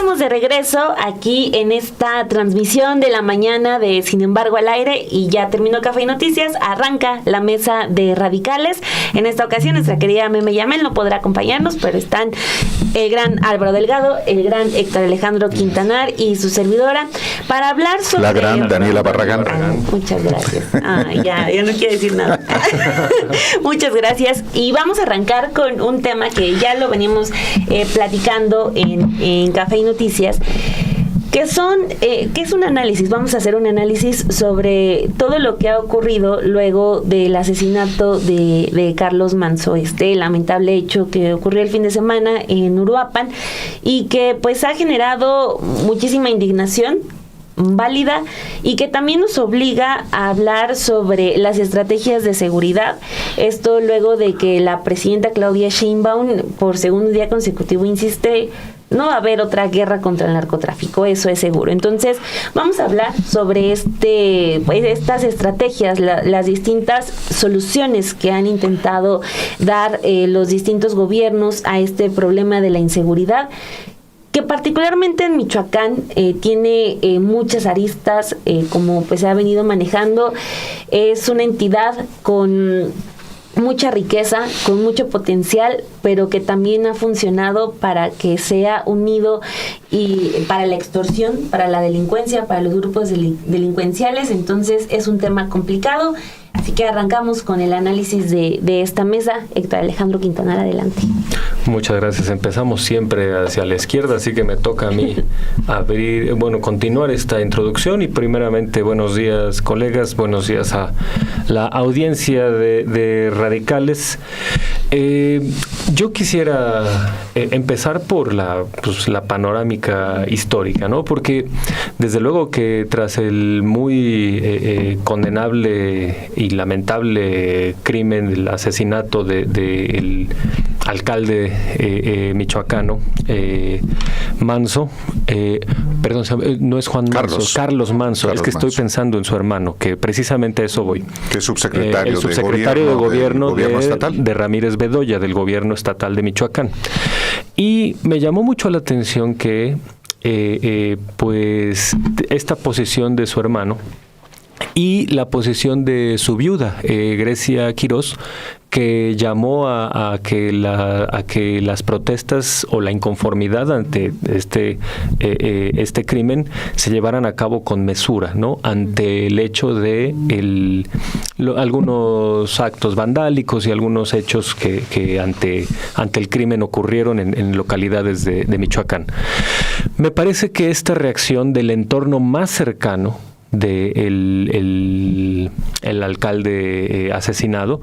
estamos de regreso aquí en esta transmisión de la mañana de Sin embargo al aire, y ya terminó Café y Noticias, arranca la mesa de radicales. En esta ocasión nuestra querida Meme Yamel no podrá acompañarnos, pero están el gran Álvaro Delgado, el gran Héctor Alejandro Quintanar y su servidora para hablar sobre... La gran Daniela Barragán. Muchas gracias. Ya no quiero decir nada. Muchas gracias. Y vamos a arrancar con un tema que ya lo venimos platicando en Café y Noticias, que es un análisis. Vamos a hacer un análisis sobre todo lo que ha ocurrido luego del asesinato de Carlos Manso, este lamentable hecho que ocurrió el fin de semana en Uruapan y que pues ha generado muchísima indignación válida, y que también nos obliga a hablar sobre las estrategias de seguridad. Esto luego de que la presidenta Claudia Sheinbaum por segundo día consecutivo insiste: no va a haber otra guerra contra el narcotráfico, eso es seguro. Entonces, vamos a hablar sobre estas estrategias, las distintas soluciones que han intentado dar los distintos gobiernos a este problema de la inseguridad, que particularmente en Michoacán tiene muchas aristas, como pues se ha venido manejando. Es una entidad con mucha riqueza, con mucho potencial, pero que también ha funcionado para que sea unido y para la extorsión, para la delincuencia, para los grupos delincuenciales. Entonces es un tema complicado, así que arrancamos con el análisis de esta mesa. Héctor Alejandro Quintanar, adelante. Muchas gracias. Empezamos siempre hacia la izquierda, así que me toca a mí continuar esta introducción. Y primeramente, buenos días, colegas, buenos días a la audiencia de radicales. Yo quisiera empezar por la panorámica histórica, ¿no? Porque desde luego que tras el muy condenable y lamentable crimen del asesinato del alcalde michoacano Manso, no es Juan Manso, Carlos Manso, es que estoy pensando en su hermano, que precisamente a eso voy. Que es subsecretario, el subsecretario de gobierno de Ramírez Bedoya, del gobierno estatal de Michoacán. Y me llamó mucho la atención que pues esta posición de su hermano y la posición de su viuda, Grecia Quirós, que llamó a que las protestas o la inconformidad ante este crimen se llevaran a cabo con mesura, ¿no? Ante el hecho de algunos actos vandálicos y algunos hechos que ante el crimen ocurrieron en localidades de Michoacán. Me parece que esta reacción del entorno más cercano el alcalde asesinado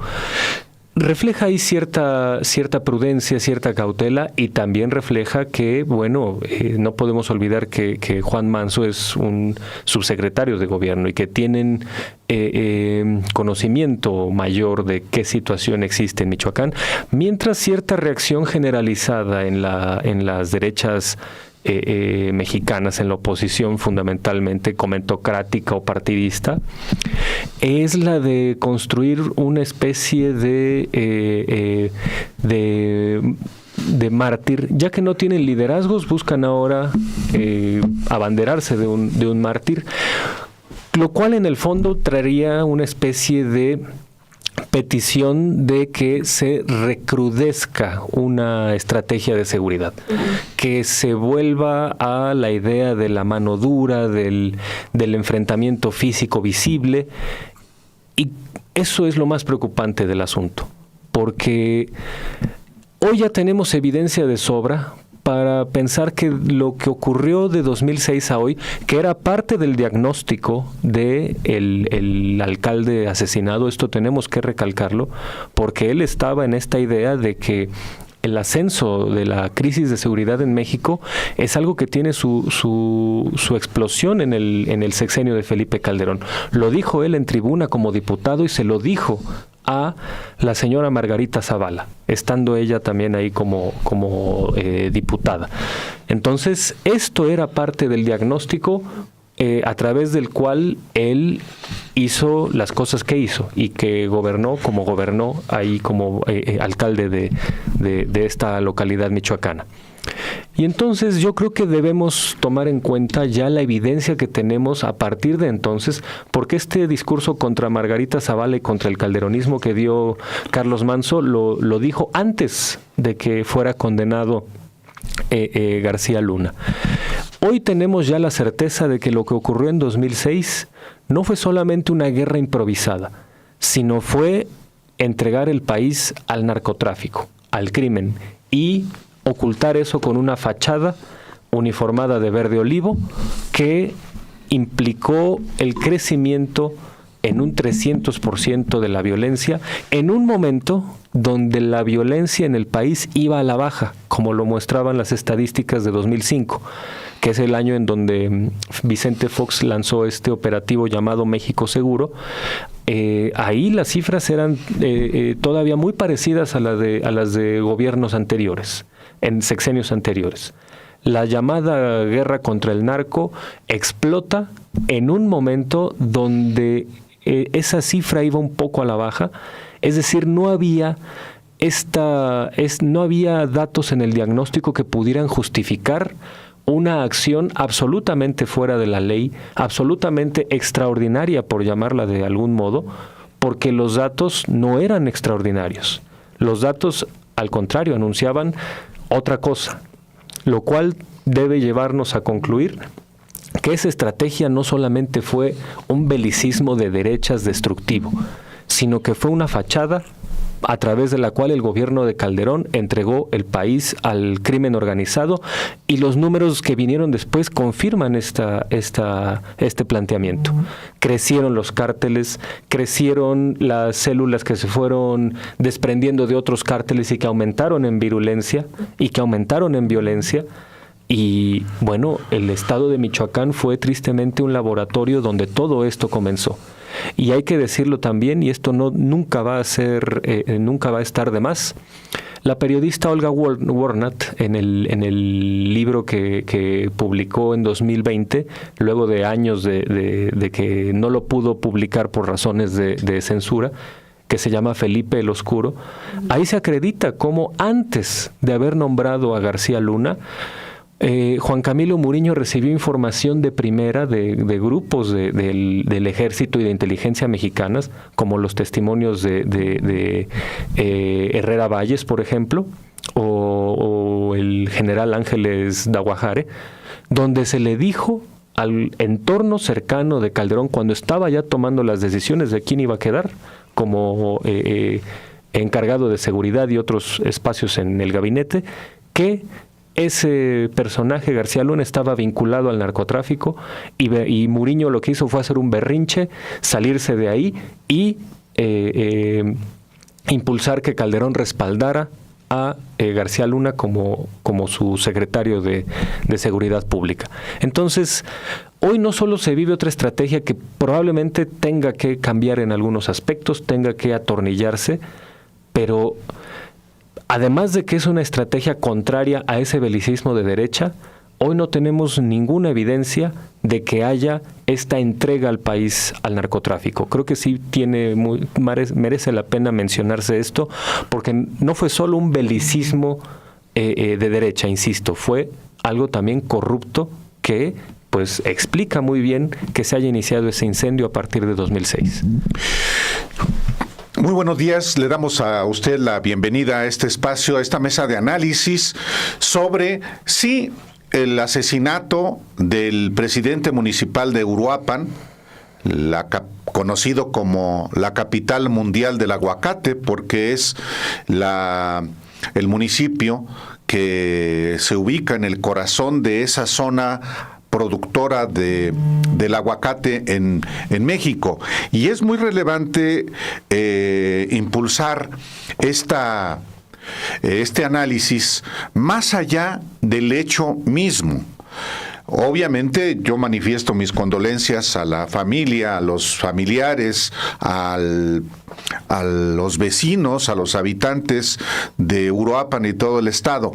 refleja ahí cierta prudencia, cierta cautela, y también refleja que, no podemos olvidar que Juan Manso es un subsecretario de gobierno y que tienen conocimiento mayor de qué situación existe en Michoacán, mientras cierta reacción generalizada en las derechas mexicanas, en la oposición fundamentalmente comentocrática o partidista, es la de construir una especie de mártir. Ya que no tienen liderazgos, buscan ahora abanderarse de un mártir, lo cual en el fondo traería una especie de petición de que se recrudezca una estrategia de seguridad, que se vuelva a la idea de la mano dura, del enfrentamiento físico visible, y eso es lo más preocupante del asunto, porque hoy ya tenemos evidencia de sobra para pensar que lo que ocurrió de 2006 a hoy, que era parte del diagnóstico de el alcalde asesinado, esto tenemos que recalcarlo, porque él estaba en esta idea de que el ascenso de la crisis de seguridad en México es algo que tiene su explosión en el sexenio de Felipe Calderón. Lo dijo él en tribuna como diputado y se lo dijo a la señora Margarita Zavala, estando ella también ahí como diputada. Entonces, esto era parte del diagnóstico a través del cual él hizo las cosas que hizo y que gobernó como gobernó ahí como alcalde de esta localidad michoacana. Y entonces yo creo que debemos tomar en cuenta ya la evidencia que tenemos a partir de entonces, porque este discurso contra Margarita Zavala y contra el calderonismo que dio Carlos Manso lo dijo antes de que fuera condenado García Luna. Hoy tenemos ya la certeza de que lo que ocurrió en 2006 no fue solamente una guerra improvisada, sino fue entregar el país al narcotráfico, al crimen, y ocultar eso con una fachada uniformada de verde olivo que implicó el crecimiento en un 300% de la violencia, en un momento donde la violencia en el país iba a la baja, como lo mostraban las estadísticas de 2005, que es el año en donde Vicente Fox lanzó este operativo llamado México Seguro. Ahí las cifras eran todavía muy parecidas a las de gobiernos anteriores, en sexenios anteriores. La llamada guerra contra el narco explota en un momento donde esa cifra iba un poco a la baja, es decir, no había datos en el diagnóstico que pudieran justificar una acción absolutamente fuera de la ley, absolutamente extraordinaria, por llamarla de algún modo, porque los datos no eran extraordinarios. Los datos, al contrario, anunciaban otra cosa, lo cual debe llevarnos a concluir que esa estrategia no solamente fue un belicismo de derechas destructivo, sino que fue una fachada a través de la cual el gobierno de Calderón entregó el país al crimen organizado, y los números que vinieron después confirman este planteamiento. Crecieron los cárteles, crecieron las células que se fueron desprendiendo de otros cárteles y que aumentaron en virulencia y que aumentaron en violencia. Y bueno, el estado de Michoacán fue tristemente un laboratorio donde todo esto comenzó. Y hay que decirlo también, y esto nunca va a estar de más. La periodista Olga Warnat, en el libro que publicó en 2020, luego de años de que no lo pudo publicar por razones de censura, que se llama Felipe el Oscuro, ahí se acredita cómo antes de haber nombrado a García Luna, Juan Camilo Muriño recibió información de primera de grupos del ejército y de inteligencia mexicanas, como los testimonios de Herrera Valles, por ejemplo, o el general Ángeles Daguajare, donde se le dijo al entorno cercano de Calderón, cuando estaba ya tomando las decisiones de quién iba a quedar como encargado de seguridad y otros espacios en el gabinete, que ese personaje, García Luna, estaba vinculado al narcotráfico, y Muriño lo que hizo fue hacer un berrinche, salirse de ahí y impulsar que Calderón respaldara a García Luna como su secretario de Seguridad Pública. Entonces, hoy no solo se vive otra estrategia que probablemente tenga que cambiar en algunos aspectos, tenga que atornillarse, pero además de que es una estrategia contraria a ese belicismo de derecha, hoy no tenemos ninguna evidencia de que haya esta entrega al país al narcotráfico. Creo que sí merece la pena mencionarse esto, porque no fue solo un belicismo de derecha, insisto, fue algo también corrupto que pues explica muy bien que se haya iniciado ese incendio a partir de 2006. Muy buenos días, le damos a usted la bienvenida a este espacio, a esta mesa de análisis sobre si el asesinato del presidente municipal de Uruapan, conocido como la capital mundial del aguacate, porque es el municipio que se ubica en el corazón de esa zona productora del aguacate en México. Y es muy relevante impulsar este análisis más allá del hecho mismo. Obviamente yo manifiesto mis condolencias a la familia, a los familiares, a los vecinos, a los habitantes de Uruapan y todo el estado.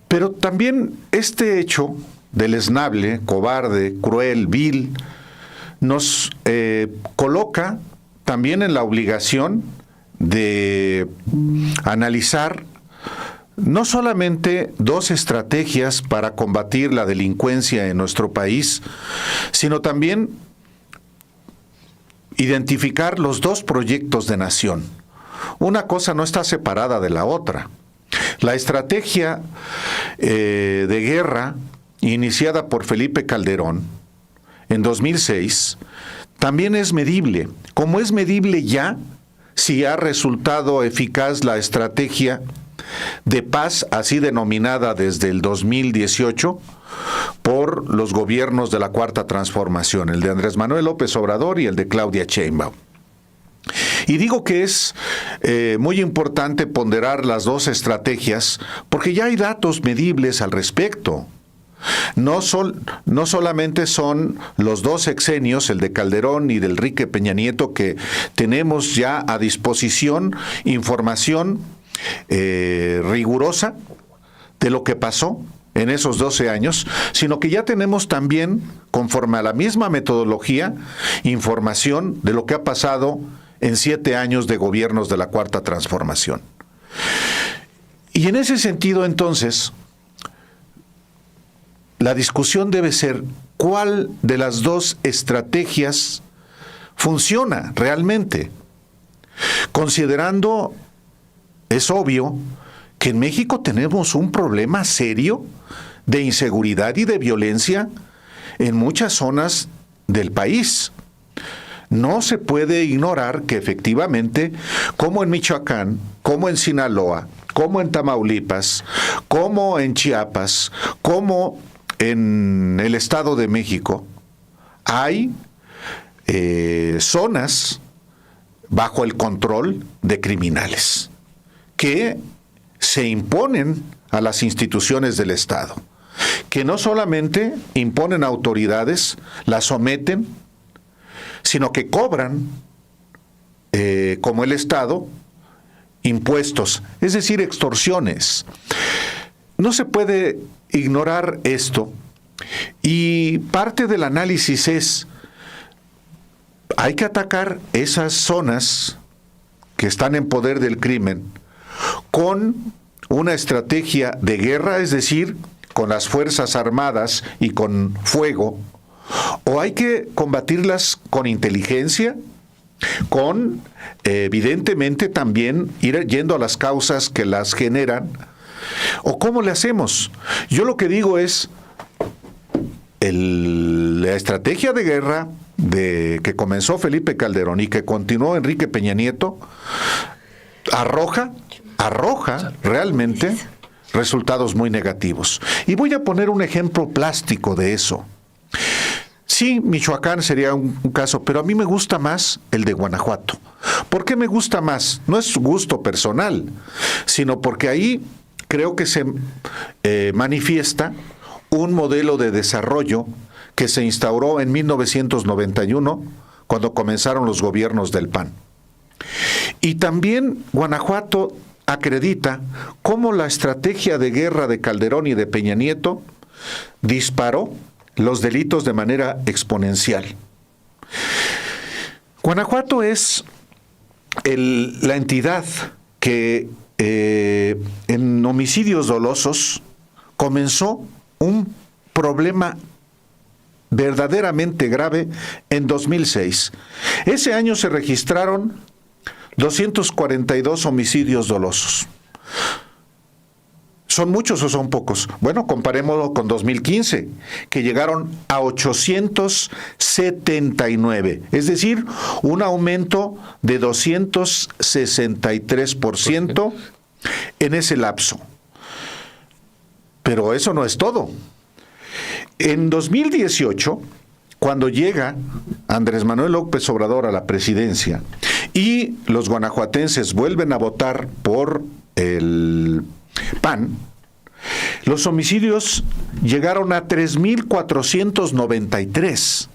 Pero también este hecho deleznable, cobarde, cruel, vil, nos coloca también en la obligación de analizar no solamente 2 estrategias para combatir la delincuencia en nuestro país, sino también identificar los 2 proyectos de nación. Una cosa no está separada de la otra. La estrategia de guerra iniciada por Felipe Calderón en 2006 también es medible. Como es medible ya, si ha resultado eficaz la estrategia de paz, así denominada desde el 2018 por los gobiernos de la Cuarta Transformación, el de Andrés Manuel López Obrador y el de Claudia Sheinbaum. Y digo que es muy importante ponderar las 2 estrategias porque ya hay datos medibles al respecto. No solamente son los 2 sexenios, el de Calderón y del Enrique Peña Nieto, que tenemos ya a disposición información rigurosa de lo que pasó en esos 12 años, sino que ya tenemos también, conforme a la misma metodología, información de lo que ha pasado en 7 años de gobiernos de la Cuarta Transformación. Y en ese sentido, entonces, la discusión debe ser cuál de las 2 estrategias funciona realmente, considerando, es obvio, que en México tenemos un problema serio de inseguridad y de violencia en muchas zonas del país. No se puede ignorar que efectivamente, como en Michoacán, como en Sinaloa, como en Tamaulipas, como en Chiapas, como en el Estado de México, hay zonas bajo el control de criminales que se imponen a las instituciones del Estado, que no solamente imponen autoridades, las someten, sino que cobran, como el Estado, impuestos, es decir, extorsiones. No se puede ignorar esto, y parte del análisis es, hay que atacar esas zonas que están en poder del crimen con una estrategia de guerra, es decir, con las Fuerzas Armadas y con fuego, o hay que combatirlas con inteligencia, con, evidentemente, también ir yendo a las causas que las generan, o cómo le hacemos. Yo lo que digo es, la estrategia de guerra que comenzó Felipe Calderón y que continuó Enrique Peña Nieto, arroja realmente resultados muy negativos. Y voy a poner un ejemplo plástico de eso. Sí, Michoacán sería un caso, pero a mí me gusta más el de Guanajuato. ¿Por qué me gusta más? No es gusto personal, sino porque ahí creo que se manifiesta un modelo de desarrollo que se instauró en 1991, cuando comenzaron los gobiernos del PAN. Y también Guanajuato acredita cómo la estrategia de guerra de Calderón y de Peña Nieto disparó los delitos de manera exponencial. Guanajuato es la entidad que en homicidios dolosos comenzó un problema verdaderamente grave en 2006. Ese año se registraron 242 homicidios dolosos. ¿Son muchos o son pocos? Bueno, comparémoslo con 2015, que llegaron a 879, es decir, un aumento de 263% en ese lapso. Pero eso no es todo. En 2018, cuando llega Andrés Manuel López Obrador a la presidencia y los guanajuatenses vuelven a votar por el PAN, los homicidios llegaron a 3,493.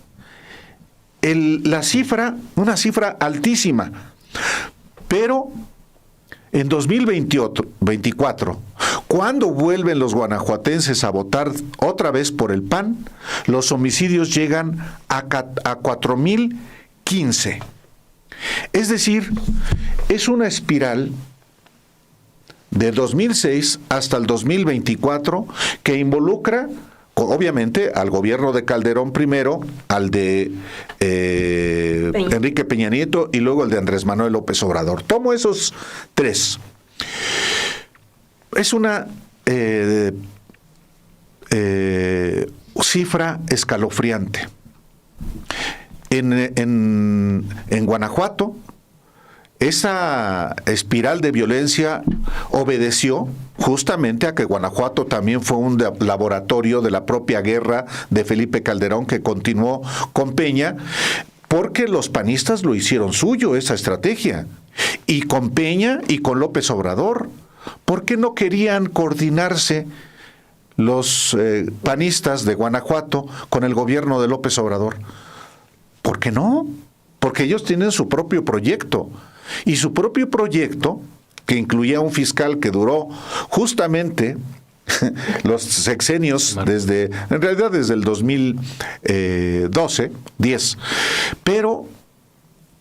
La cifra, una cifra altísima, pero en 2024, cuando vuelven los guanajuatenses a votar otra vez por el PAN, los homicidios llegan a 4,015. Es decir, es una espiral de 2006 hasta el 2024, que involucra obviamente al gobierno de Calderón primero, al de Enrique Peña Nieto y luego el de Andrés Manuel López Obrador. Tomo esos tres. Es una cifra escalofriante. En Guanajuato, esa espiral de violencia obedeció justamente a que Guanajuato también fue un laboratorio de la propia guerra de Felipe Calderón, que continuó con Peña, porque los panistas lo hicieron suyo, esa estrategia, y con Peña y con López Obrador. ¿Por qué no querían coordinarse los panistas de Guanajuato con el gobierno de López Obrador? ¿Por qué no? Porque ellos tienen su propio proyecto. Y su propio proyecto, que incluía un fiscal que duró justamente los sexenios en realidad desde el 10, pero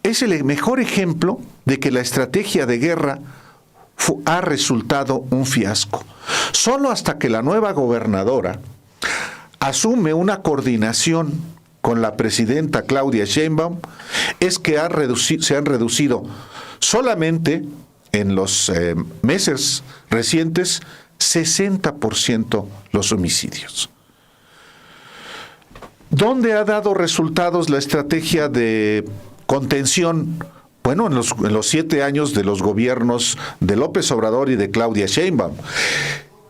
es el mejor ejemplo de que la estrategia de guerra ha resultado un fiasco. Solo hasta que la nueva gobernadora asume una coordinación con la presidenta Claudia Sheinbaum es que se han reducido solamente en los meses recientes 60% los homicidios. ¿Dónde ha dado resultados la estrategia de contención? Bueno, en los 7 años de los gobiernos de López Obrador y de Claudia Sheinbaum.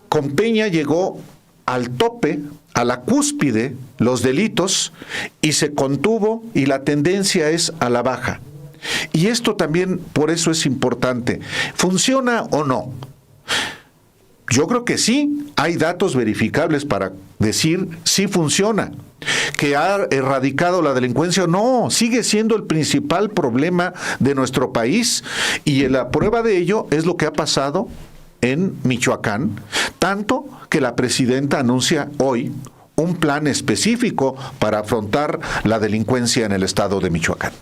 Con Peña llegó al tope, a la cúspide, los delitos, y se contuvo, y la tendencia es a la baja. Y esto también, por eso es importante. ¿Funciona o no? Yo creo que sí, hay datos verificables para decir si funciona. ¿Que ha erradicado la delincuencia? No, sigue siendo el principal problema de nuestro país, y la prueba de ello es lo que ha pasado en Michoacán, tanto que la presidenta anuncia hoy un plan específico para afrontar la delincuencia en el estado de Michoacán.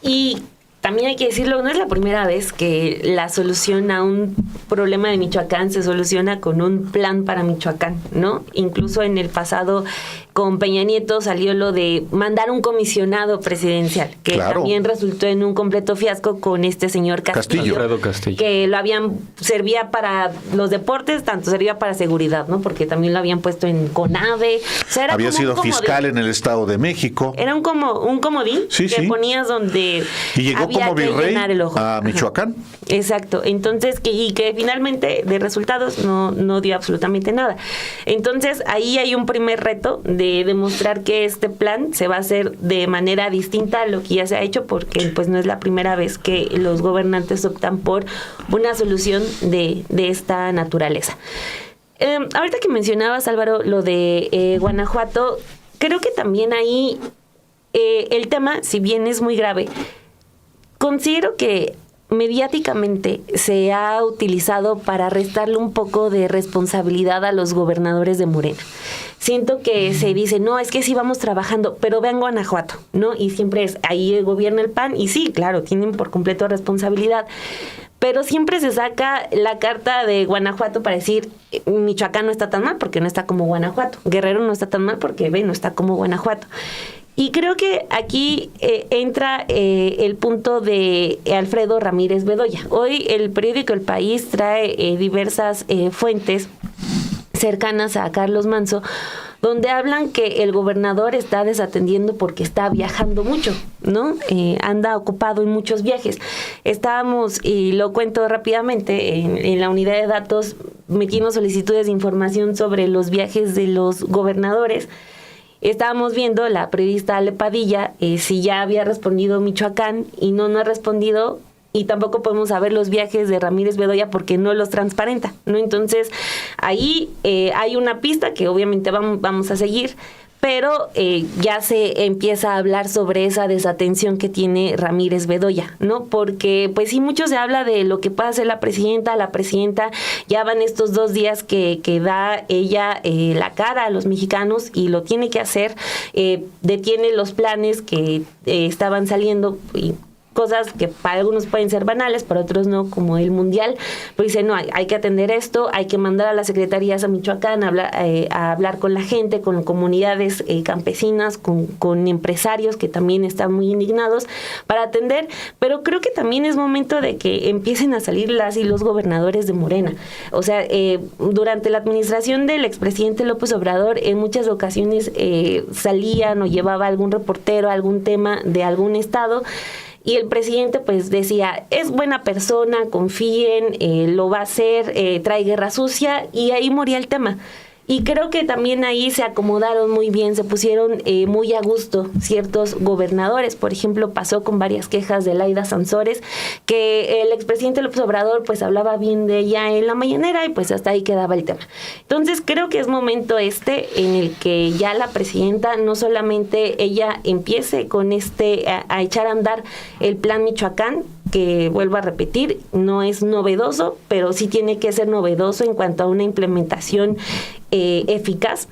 Y también hay que decirlo, no es la primera vez que la solución a un problema de Michoacán se soluciona con un plan para Michoacán, ¿no? Incluso en el pasado con Peña Nieto salió lo de mandar un comisionado presidencial, que también resultó en un completo fiasco con este señor Castillo. Que servía para los deportes, tanto servía para seguridad, ¿no? Porque también lo habían puesto en CONADE. O sea, había sido fiscal en el Estado de México. Era un comodín que ponías donde y llegó como virrey a Michoacán. Ajá. Exacto. Entonces, que finalmente de resultados no dio absolutamente nada. Entonces, ahí hay un primer reto de demostrar que este plan se va a hacer de manera distinta a lo que ya se ha hecho, porque pues no es la primera vez que los gobernantes optan por una solución de esta naturaleza. Ahorita que mencionabas, Álvaro, lo de Guanajuato, creo que también ahí el tema, si bien es muy grave, considero que mediáticamente se ha utilizado para restarle un poco de responsabilidad a los gobernadores de Morena. Siento que se dice, no, es que sí vamos trabajando, pero vean Guanajuato, ¿no? Y siempre es, ahí gobierna el PAN, y sí, claro, tienen por completo responsabilidad. Pero siempre se saca la carta de Guanajuato para decir, Michoacán no está tan mal porque no está como Guanajuato. Guerrero no está tan mal porque no está como Guanajuato. Y creo que aquí entra el punto de Alfredo Ramírez Bedoya. Hoy el periódico El País trae diversas fuentes cercanas a Carlos Manzo, donde hablan que el gobernador está desatendiendo porque está viajando mucho, ¿no? Anda ocupado en muchos viajes. Estábamos, y lo cuento rápidamente, en la unidad de datos metimos solicitudes de información sobre los viajes de los gobernadores. Estábamos viendo la periodista Ale Padilla si ya había respondido Michoacán, y no ha respondido, y tampoco podemos saber los viajes de Ramírez Bedoya porque no los transparenta, ¿no? Entonces, ahí hay una pista que obviamente vamos a seguir, pero ya se empieza a hablar sobre esa desatención que tiene Ramírez Bedoya, ¿no? Porque, pues sí, mucho se habla de lo que puede hacer la presidenta ya van estos 2 días que da ella la cara a los mexicanos, y lo tiene que hacer, detiene los planes que estaban saliendo, y cosas que para algunos pueden ser banales, para otros no, como el mundial, pero dice, no, hay que atender esto, hay que mandar a las secretarías a Michoacán a hablar con la gente, con comunidades campesinas, con empresarios que también están muy indignados para atender, pero creo que también es momento de que empiecen a salir las y los gobernadores de Morena. O sea, durante la administración del expresidente López Obrador, en muchas ocasiones salían o llevaba algún reportero algún tema de algún estado, y el presidente pues decía, es buena persona, confíen, lo va a hacer, trae guerra sucia, y ahí moría el tema. Y creo que también ahí se acomodaron muy bien, se pusieron muy a gusto ciertos gobernadores. Por ejemplo, pasó con varias quejas de Laida Sansores, que el expresidente López Obrador pues hablaba bien de ella en la mañanera y pues hasta ahí quedaba el tema. Entonces creo que es momento en el que ya la presidenta, no solamente ella empiece con a echar a andar el Plan Michoacán, que vuelvo a repetir, no es novedoso, pero sí tiene que ser novedoso en cuanto a una implementación eficaz,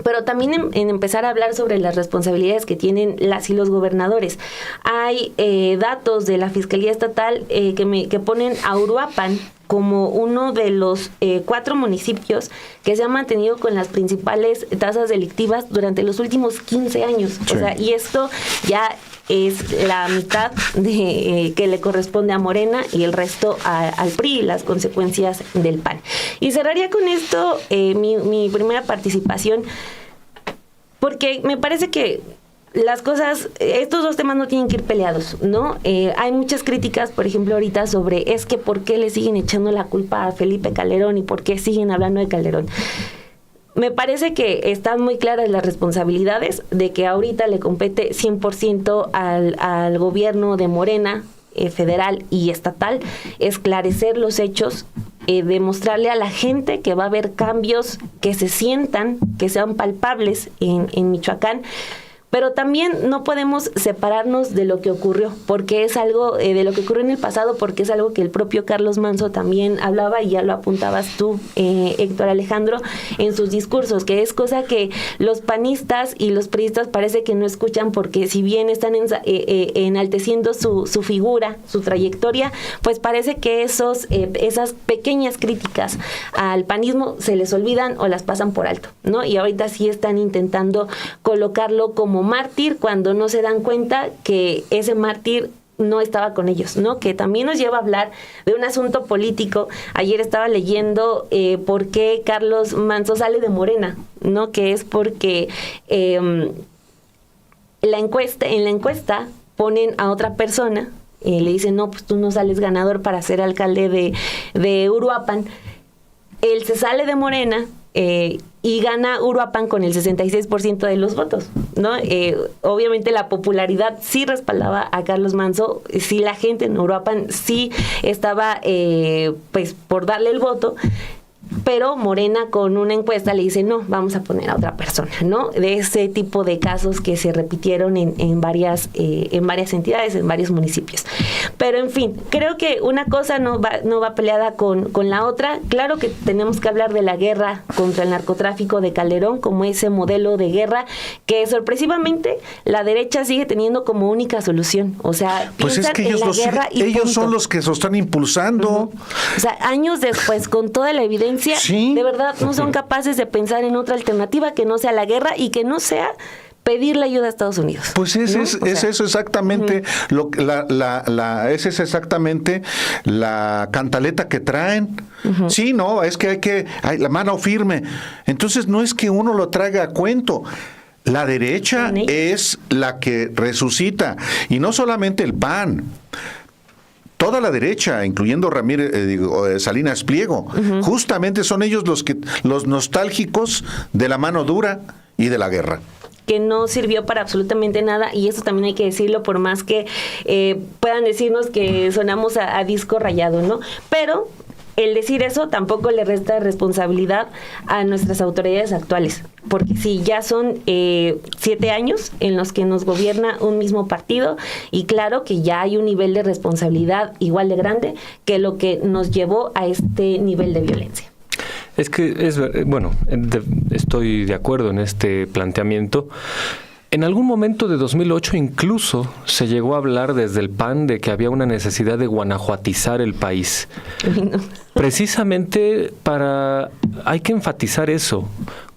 pero también en empezar a hablar sobre las responsabilidades que tienen las y los gobernadores. Hay datos de la Fiscalía Estatal que ponen a Uruapan como uno de los 4 municipios que se han mantenido con las principales tasas delictivas durante los últimos 15 años. Sí. O sea, y esto ya es la mitad de que le corresponde a Morena y el resto al PRI, las consecuencias del PAN. Y cerraría con esto mi primera participación, porque me parece que las cosas, estos dos temas no tienen que ir peleados, ¿no? Hay muchas críticas, por ejemplo, ahorita sobre es que por qué le siguen echando la culpa a Felipe Calderón y por qué siguen hablando de Calderón. Me parece que están muy claras las responsabilidades de que ahorita le compete 100% al gobierno de Morena, federal y estatal, esclarecer los hechos, demostrarle a la gente que va a haber cambios que se sientan, que sean palpables en Michoacán. Pero también no podemos separarnos de lo que ocurrió, porque es algo de lo que ocurrió en el pasado, porque es algo que el propio Carlos Manzo también hablaba, y ya lo apuntabas tú, Héctor Alejandro, en sus discursos, que es cosa que los panistas y los priistas parece que no escuchan, porque si bien están enalteciendo su figura, su trayectoria, pues parece que esas pequeñas críticas al panismo se les olvidan o las pasan por alto, ¿no? Y ahorita sí están intentando colocarlo como mártir cuando no se dan cuenta que ese mártir no estaba con ellos, ¿no? Que también nos lleva a hablar de un asunto político. Ayer estaba leyendo por qué Carlos Manzo sale de Morena, ¿no? Que es porque en la encuesta ponen a otra persona, le dicen, no, pues tú no sales ganador para ser alcalde de Uruapan. Él se sale de Morena y gana Uruapan con el 66% de los votos, ¿no? Obviamente la popularidad sí respaldaba a Carlos Manzo, sí la gente en Uruapan sí estaba pues por darle el voto, pero Morena con una encuesta le dice, no, vamos a poner a otra persona, ¿no? De ese tipo de casos que se repitieron en varias entidades, en varios municipios. Pero en fin, creo que una cosa no va peleada con la otra. Claro que tenemos que hablar de la guerra contra el narcotráfico de Calderón como ese modelo de guerra que sorpresivamente la derecha sigue teniendo como única solución. O sea, pues es que ellos son los que se están impulsando. Uh-huh. O sea, años después, con toda la evidencia, sí, de verdad no son capaces de pensar en otra alternativa que no sea la guerra y que no sea pedirle ayuda a Estados Unidos. Pues es eso exactamente, uh-huh, esa es exactamente la cantaleta que traen. Uh-huh. Sí, no, es que hay la mano firme. Entonces no es que uno lo traiga a cuento. La derecha es la que resucita, y no solamente el PAN. Toda la derecha, incluyendo Salinas Pliego, uh-huh, justamente son ellos los nostálgicos de la mano dura y de la guerra. Que no sirvió para absolutamente nada, y eso también hay que decirlo, por más que puedan decirnos que sonamos a disco rayado, ¿no? Pero el decir eso tampoco le resta responsabilidad a nuestras autoridades actuales, porque sí, ya son 7 años en los que nos gobierna un mismo partido, y claro que ya hay un nivel de responsabilidad igual de grande que lo que nos llevó a este nivel de violencia. Es que estoy de acuerdo en este planteamiento. En algún momento de 2008 incluso se llegó a hablar desde el PAN de que había una necesidad de guanajuatizar el país. No. Precisamente hay que enfatizar eso.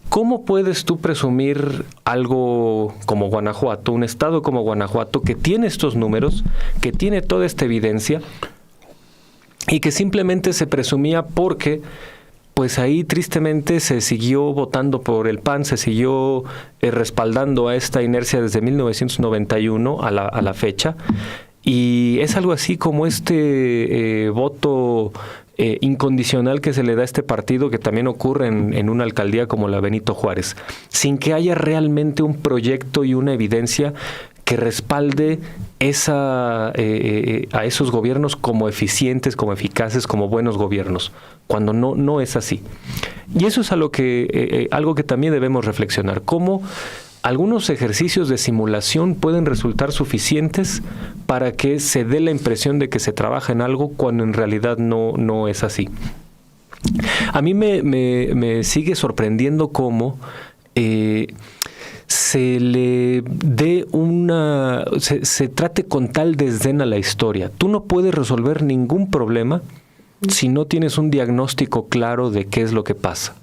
¿Cómo puedes tú presumir algo como Guanajuato, un estado como Guanajuato, que tiene estos números, que tiene toda esta evidencia y que simplemente se presumía porque pues ahí tristemente se siguió votando por el PAN, se siguió respaldando a esta inercia desde 1991 a la fecha? Y es algo así como este voto incondicional que se le da a este partido, que también ocurre en una alcaldía como la Benito Juárez, sin que haya realmente un proyecto y una evidencia que respalde a esos gobiernos como eficientes, como eficaces, como buenos gobiernos, cuando no es así. Y eso es algo que también debemos reflexionar, cómo algunos ejercicios de simulación pueden resultar suficientes para que se dé la impresión de que se trabaja en algo cuando en realidad no es así. A mí me sigue sorprendiendo cómo se le dé se trate con tal desdén a la historia. Tú no puedes resolver ningún problema si no tienes un diagnóstico claro de qué es lo que pasa.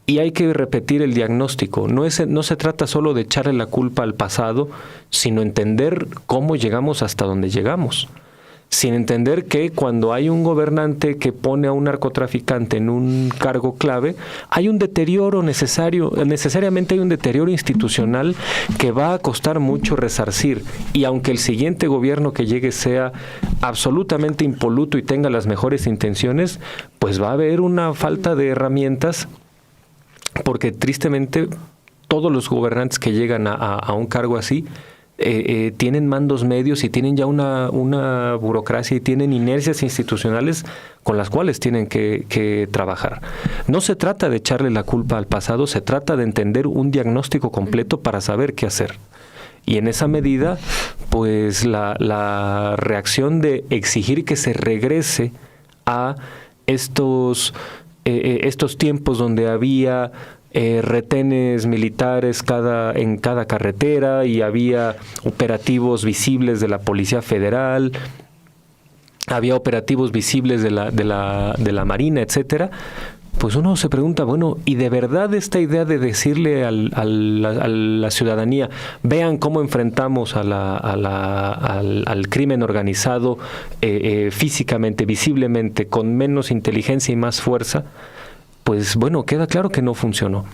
Y hay que repetir el diagnóstico. No se trata solo de echarle la culpa al pasado, sino entender cómo llegamos hasta donde llegamos. Sin entender que cuando hay un gobernante que pone a un narcotraficante en un cargo clave, hay un deterioro necesariamente hay un deterioro institucional que va a costar mucho resarcir. Y aunque el siguiente gobierno que llegue sea absolutamente impoluto y tenga las mejores intenciones, pues va a haber una falta de herramientas, porque tristemente todos los gobernantes que llegan a un cargo así tienen mandos medios y tienen ya una burocracia y tienen inercias institucionales con las cuales tienen que trabajar. No se trata de echarle la culpa al pasado, se trata de entender un diagnóstico completo para saber qué hacer. Y en esa medida, pues la reacción de exigir que se regrese a estos tiempos donde había retenes militares en cada carretera y había operativos visibles de la Policía Federal, había operativos visibles de la Marina, etcétera. Pues uno se pregunta, bueno, ¿y de verdad esta idea de decirle a la ciudadanía, vean cómo enfrentamos al crimen organizado físicamente, visiblemente, con menos inteligencia y más fuerza? Pues bueno, queda claro que no funcionó.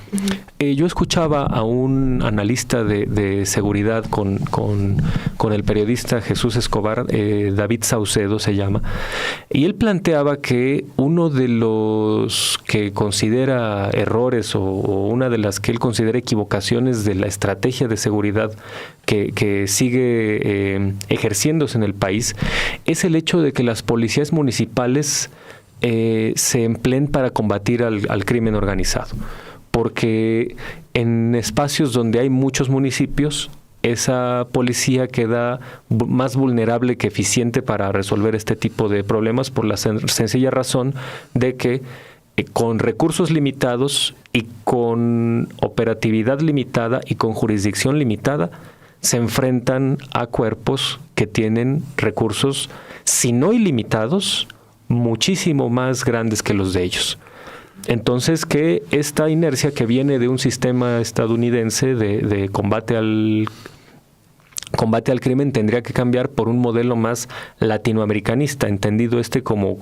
Yo escuchaba a un analista de seguridad con el periodista Jesús Escobar, David Saucedo se llama, y él planteaba que uno de los que considera errores o una de las que él considera equivocaciones de la estrategia de seguridad que sigue ejerciéndose en el país es el hecho de que las policías municipales se empleen para combatir al crimen organizado, porque en espacios donde hay muchos municipios, esa policía queda más vulnerable que eficiente para resolver este tipo de problemas, por la sencilla razón de que con recursos limitados y con operatividad limitada y con jurisdicción limitada, se enfrentan a cuerpos que tienen recursos, si no ilimitados, muchísimo más grandes que los de ellos. Entonces, que esta inercia que viene de un sistema estadounidense de combate al crimen tendría que cambiar por un modelo más latinoamericanista, entendido como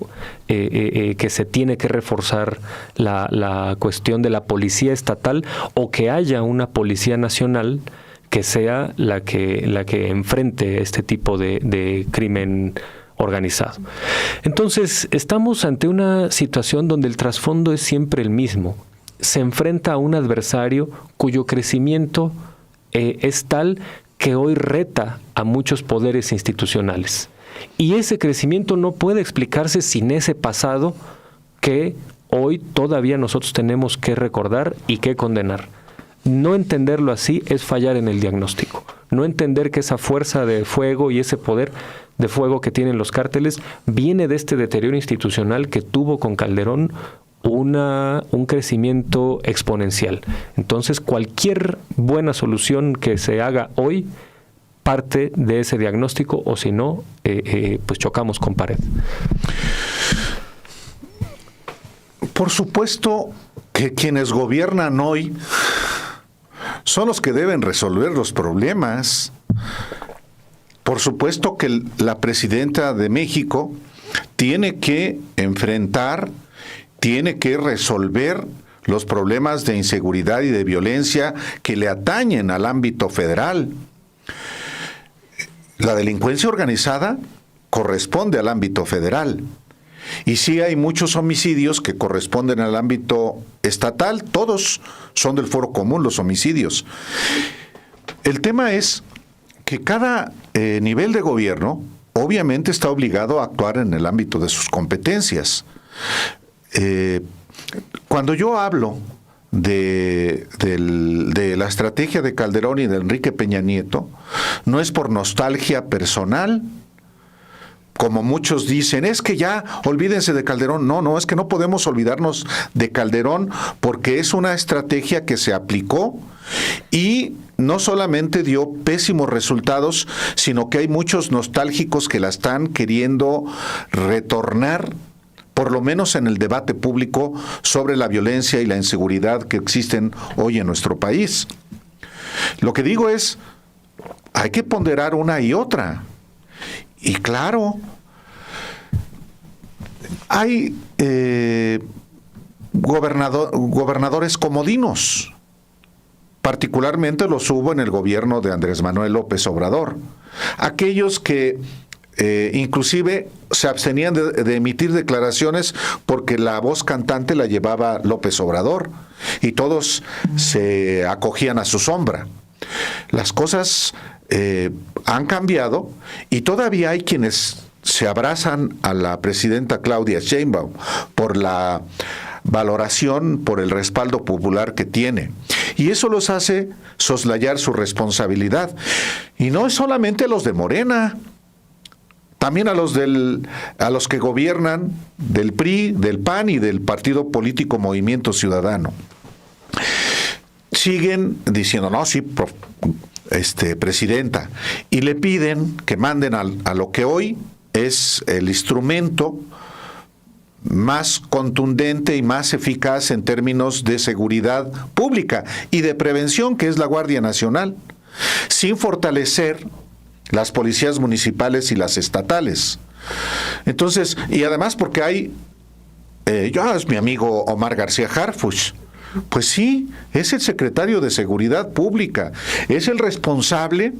que se tiene que reforzar la cuestión de la policía estatal, o que haya una policía nacional que sea la que enfrente este tipo de crimen organizado. Entonces, estamos ante una situación donde el trasfondo es siempre el mismo. Se enfrenta a un adversario cuyo crecimiento es tal que hoy reta a muchos poderes institucionales. Y ese crecimiento no puede explicarse sin ese pasado que hoy todavía nosotros tenemos que recordar y que condenar. No entenderlo así es fallar en el diagnóstico. No entender que esa fuerza de fuego y ese poder de fuego que tienen los cárteles viene de este deterioro institucional que tuvo con Calderón un crecimiento exponencial. Entonces, cualquier buena solución que se haga hoy parte de ese diagnóstico, o si no, pues chocamos con pared. Por supuesto que quienes gobiernan hoy son los que deben resolver los problemas. Por supuesto que la presidenta de México tiene que enfrentar, tiene que resolver los problemas de inseguridad y de violencia que le atañen al ámbito federal. La delincuencia organizada corresponde al ámbito federal. Y sí hay muchos homicidios que corresponden al ámbito estatal, todos son del foro común los homicidios. El tema es que cada nivel de gobierno obviamente está obligado a actuar en el ámbito de sus competencias. Cuando yo hablo de la estrategia de Calderón y de Enrique Peña Nieto, no es por nostalgia personal, como muchos dicen, es que ya olvídense de Calderón. No, es que no podemos olvidarnos de Calderón porque es una estrategia que se aplicó y no solamente dio pésimos resultados, sino que hay muchos nostálgicos que la están queriendo retornar, por lo menos en el debate público sobre la violencia y la inseguridad que existen hoy en nuestro país. Lo que digo es, hay que ponderar una y otra. Y claro, hay gobernadores comodinos, particularmente los hubo en el gobierno de Andrés Manuel López Obrador. Aquellos que inclusive se abstenían de emitir declaraciones porque la voz cantante la llevaba López Obrador y todos se acogían a su sombra. Las cosas han cambiado y todavía hay quienes se abrazan a la presidenta Claudia Sheinbaum por la valoración, por el respaldo popular que tiene. Y eso los hace soslayar su responsabilidad. Y no es solamente a los de Morena, también a los que gobiernan del PRI, del PAN y del partido político Movimiento Ciudadano. Siguen diciendo, no, sí, presidenta, y le piden que manden a lo que hoy es el instrumento más contundente y más eficaz en términos de seguridad pública y de prevención, que es la Guardia Nacional, sin fortalecer las policías municipales y las estatales. Entonces, y además porque hay, es mi amigo Omar García Harfuch. Pues sí, es el secretario de Seguridad Pública, es el responsable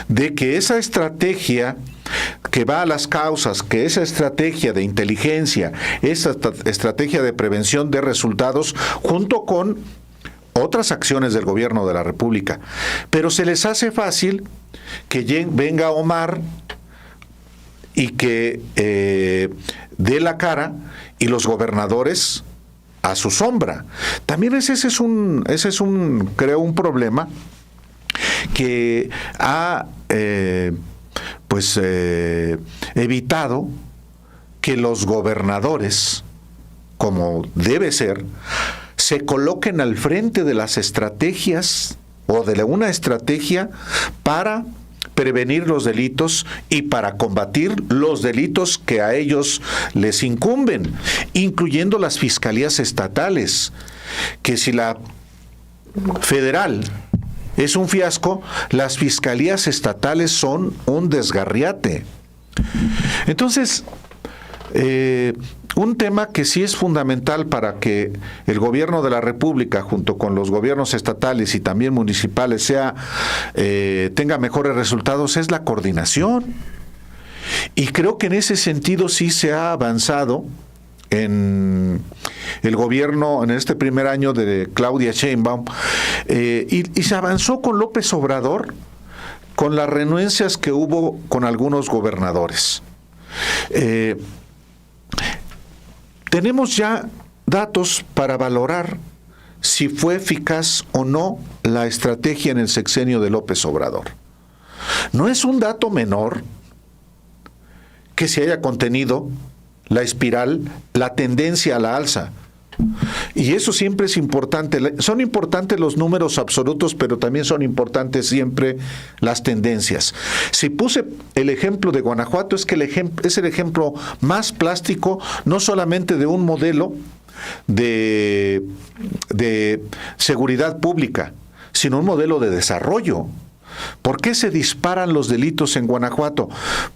de que esa estrategia que va a las causas, que esa estrategia de inteligencia, esa estrategia de prevención de resultados, junto con otras acciones del gobierno de la República. Pero se les hace fácil que venga Omar y que dé la cara y los gobernadores a su sombra. También ese es creo, un problema que ha evitado que los gobernadores, como debe ser, se coloquen al frente de las estrategias o de una estrategia para prevenir los delitos y para combatir los delitos que a ellos les incumben, incluyendo las fiscalías estatales, que si la federal es un fiasco, las fiscalías estatales son un desgarriate. Entonces, un tema que sí es fundamental para que el gobierno de la República, junto con los gobiernos estatales y también municipales, tenga mejores resultados, es la coordinación. Y creo que en ese sentido sí se ha avanzado en el gobierno, en este primer año de Claudia Sheinbaum, y se avanzó con López Obrador, con las renuencias que hubo con algunos gobernadores. Tenemos ya datos para valorar si fue eficaz o no la estrategia en el sexenio de López Obrador. No es un dato menor que se haya contenido la espiral, la tendencia a la alza. Y eso siempre es importante. Son importantes los números absolutos, pero también son importantes siempre las tendencias. Si puse el ejemplo de Guanajuato, es que es el ejemplo más plástico, no solamente de un modelo de seguridad pública, sino un modelo de desarrollo. ¿Por qué se disparan los delitos en Guanajuato?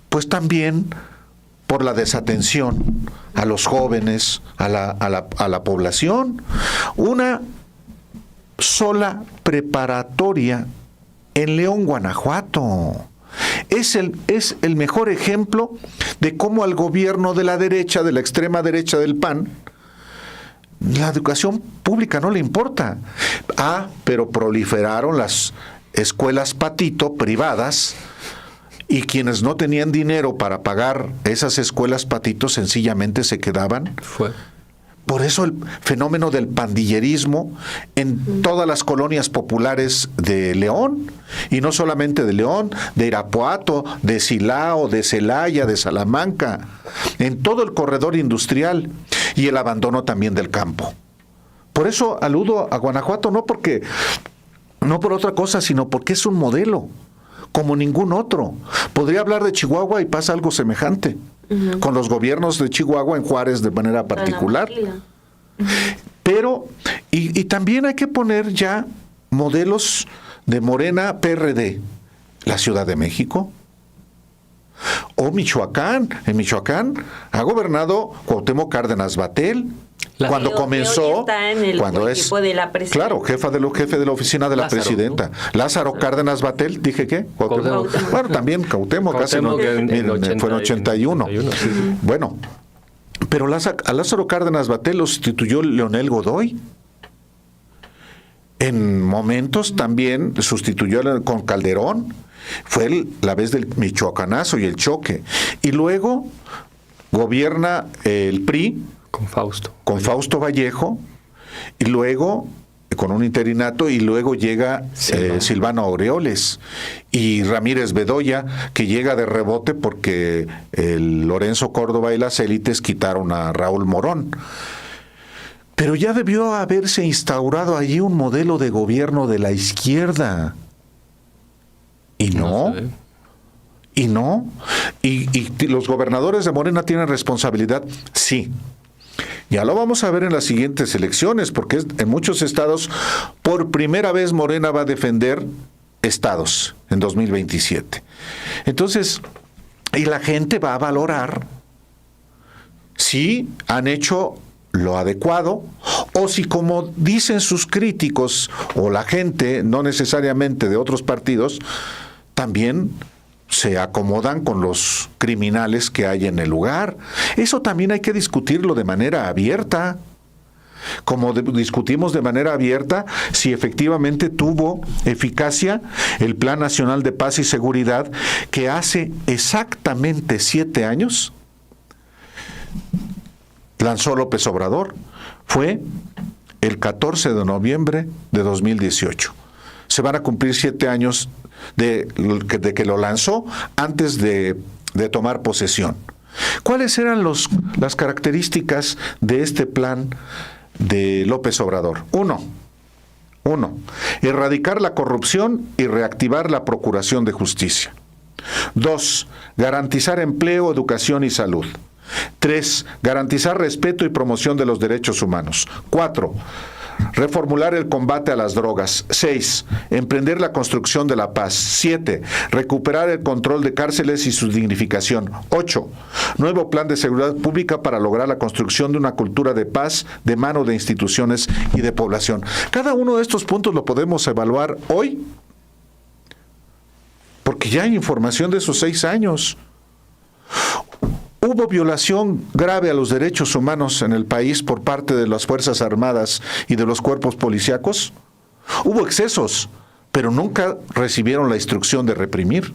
Pues también por la desatención a los jóvenes, a la población. Una sola preparatoria en León, Guanajuato. Es el mejor ejemplo de cómo al gobierno de la derecha, de la extrema derecha del PAN, la educación pública no le importa. Pero proliferaron las escuelas patito privadas, y quienes no tenían dinero para pagar esas escuelas patito sencillamente se quedaban. Por eso el fenómeno del pandillerismo en todas las colonias populares de León, y no solamente de León, de Irapuato, de Silao, de Celaya, de Salamanca, en todo el corredor industrial, y el abandono también del campo. Por eso aludo a Guanajuato, no por otra cosa, sino porque es un modelo como ningún otro. Podría hablar de Chihuahua y pasa algo semejante, con los gobiernos de Chihuahua en Juárez de manera particular. Pero, y también hay que poner ya modelos de Morena PRD, la Ciudad de México, o Michoacán. En Michoacán ha gobernado Cuauhtémoc Cárdenas Batel. Cuando comenzó, cuando es claro, jefe de la oficina de la presidenta, ¿no? Lázaro Cárdenas Batel, dije que bueno, también Cuauhtémoc fue en 81. Sí. Bueno, pero a Lázaro Cárdenas Batel lo sustituyó Leonel Godoy. En momentos también sustituyó con Calderón. Fue la vez del michoacanazo y el choque. Y luego gobierna el PRI con Fausto Vallejo, y luego con un interinato, y luego llega Silvano Aureoles y Ramírez Bedoya, que llega de rebote porque el Lorenzo Córdoba y las élites quitaron a Raúl Morón. Pero ya debió haberse instaurado allí un modelo de gobierno de la izquierda. Y no. Y los gobernadores de Morena tienen responsabilidad, sí. Ya lo vamos a ver en las siguientes elecciones, porque en muchos estados, por primera vez Morena va a defender estados en 2027. Entonces, y la gente va a valorar si han hecho lo adecuado, o si, como dicen sus críticos, o la gente, no necesariamente de otros partidos, también se acomodan con los criminales que hay en el lugar. Eso también hay que discutirlo de manera abierta. Como discutimos de manera abierta si efectivamente tuvo eficacia el Plan Nacional de Paz y Seguridad, que hace exactamente 7 años lanzó López Obrador. Fue el 14 de noviembre de 2018. Se van a cumplir 7 años de que lo lanzó, antes de tomar posesión. ¿Cuáles eran las características de este plan de López Obrador? Uno, erradicar la corrupción y reactivar la procuración de justicia. 2, garantizar empleo, educación y salud. 3, garantizar respeto y promoción de los derechos humanos. 4, reformular el combate a las drogas. 6, emprender la construcción de la paz. 7, recuperar el control de cárceles y su dignificación. 8, nuevo plan de seguridad pública para lograr la construcción de una cultura de paz de mano de instituciones y de población. Cada uno de estos puntos lo podemos evaluar hoy, porque ya hay información de esos 6 años. ¿Hubo violación grave a los derechos humanos en el país por parte de las Fuerzas Armadas y de los cuerpos policíacos? Hubo excesos, pero nunca recibieron la instrucción de reprimir.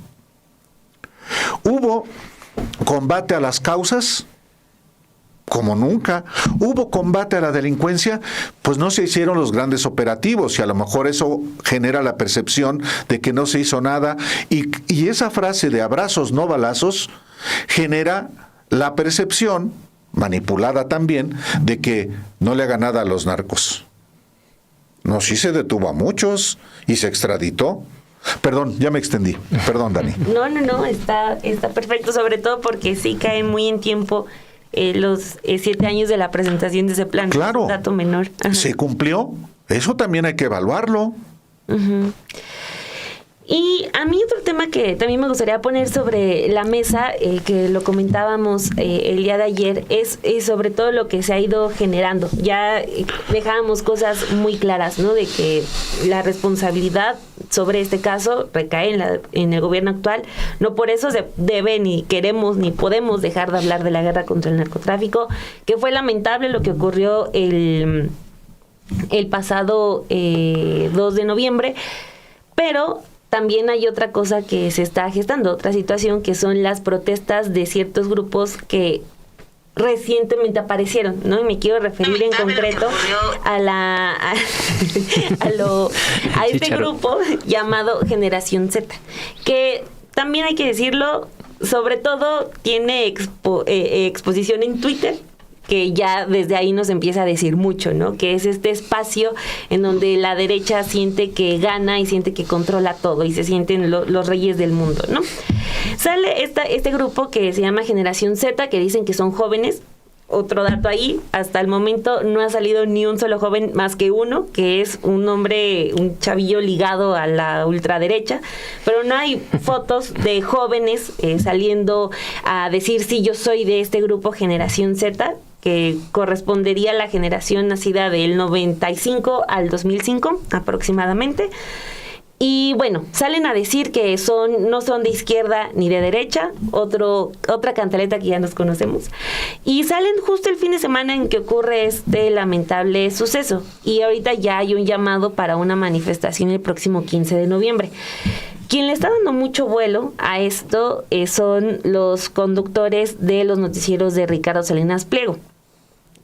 ¿Hubo combate a las causas? Como nunca. ¿Hubo combate a la delincuencia? Pues no se hicieron los grandes operativos, y a lo mejor eso genera la percepción de que no se hizo nada, y esa frase de abrazos no balazos genera la percepción, manipulada también, de que no le haga nada a los narcos. No, sí se detuvo a muchos y se extraditó. Perdón, ya me extendí. Perdón, Dani. No, está perfecto, sobre todo porque sí caen muy en tiempo los 7 años de la presentación de ese plan. Claro. Un dato menor. Ajá. ¿Se cumplió? Eso también hay que evaluarlo. Uh-huh. Y a mí otro tema que también me gustaría poner sobre la mesa, que lo comentábamos el día de ayer, es sobre todo lo que se ha ido generando. Ya dejábamos cosas muy claras, ¿no? De que la responsabilidad sobre este caso recae en el gobierno actual. No por eso se debe, ni queremos, ni podemos dejar de hablar de la guerra contra el narcotráfico, que fue lamentable lo que ocurrió el pasado 2 de noviembre, pero también hay otra cosa que se está gestando, otra situación, que son las protestas de ciertos grupos recientemente aparecieron, ¿no? Y me quiero referir en concreto a este grupo llamado Generación Z, que también hay que decirlo, sobre todo tiene exposición en Twitter, que ya desde ahí nos empieza a decir mucho, ¿no? Que es este espacio en donde la derecha siente que gana y siente que controla todo y se sienten los reyes del mundo, ¿no? Sale este grupo que se llama Generación Z, que dicen que son jóvenes. Otro dato ahí, hasta el momento no ha salido ni un solo joven más que uno, que es un hombre, un chavillo ligado a la ultraderecha, pero no hay fotos de jóvenes saliendo a decir, sí, yo soy de este grupo Generación Z, que correspondería a la generación nacida del 95 al 2005 aproximadamente. Y bueno, salen a decir que no son de izquierda ni de derecha, otra cantaleta que ya nos conocemos. Y salen justo el fin de semana en que ocurre este lamentable suceso. Y ahorita ya hay un llamado para una manifestación el próximo 15 de noviembre. Quien le está dando mucho vuelo a esto son los conductores de los noticieros de Ricardo Salinas Pliego.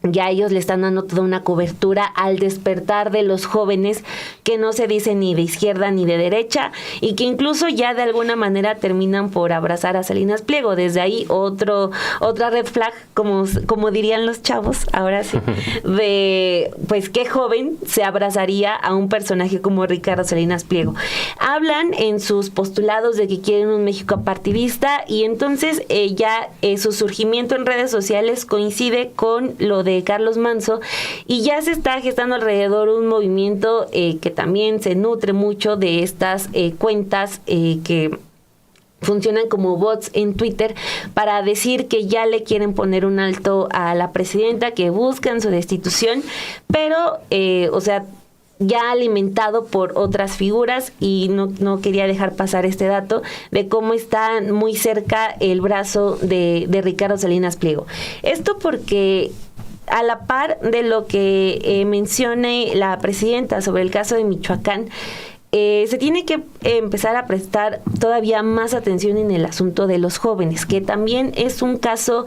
Ya ellos le están dando toda una cobertura al despertar de los jóvenes que no se dicen ni de izquierda ni de derecha y que incluso ya de alguna manera terminan por abrazar a Salinas Pliego. Desde ahí otra red flag, como dirían los chavos, ahora sí, de pues qué joven se abrazaría a un personaje como Ricardo Salinas Pliego. Hablan en sus postulados de que quieren un México apartidista y entonces su surgimiento en redes sociales coincide con lo de Carlos Manzo y ya se está gestando alrededor un movimiento que también se nutre mucho de estas cuentas que funcionan como bots en Twitter para decir que ya le quieren poner un alto a la presidenta, que buscan su destitución, pero ya alimentado por otras figuras y no quería dejar pasar este dato de cómo está muy cerca el brazo de Ricardo Salinas Pliego. Esto porque a la par de lo que mencione la presidenta sobre el caso de Michoacán, se tiene que empezar a prestar todavía más atención en el asunto de los jóvenes, que también es un caso